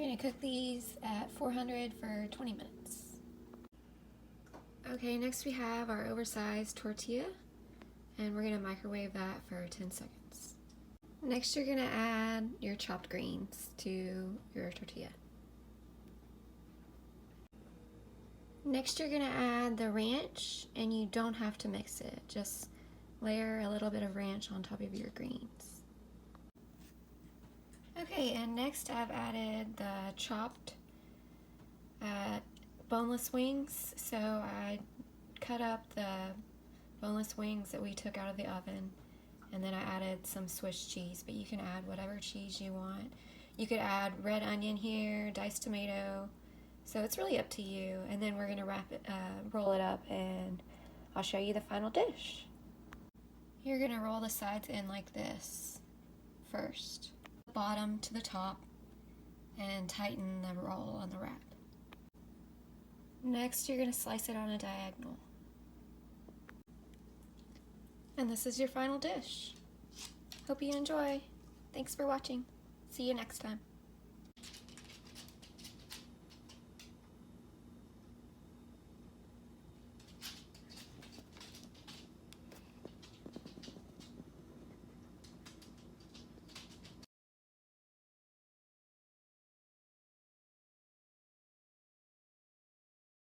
going to cook these at 400 for 20 minutes. Okay, next we have our oversized tortilla, and we're going to microwave that for 10 seconds. Next you're going to add your chopped greens to your tortilla. Next you're going to add the ranch, and you don't have to mix it, just layer a little bit of ranch on top of your greens. Okay, and next I've added the chopped boneless wings. So I cut up the boneless wings that we took out of the oven, and then I added some Swiss cheese, but you can add whatever cheese you want. You could add red onion here, diced tomato, so it's really up to you. And then we're gonna roll it up, and I'll show you the final dish. You're gonna roll the sides in like this first, bottom to the top, and tighten the roll on the wrap. Next, you're gonna slice it on a diagonal. And this is your final dish. Hope you enjoy. Thanks for watching. See you next time.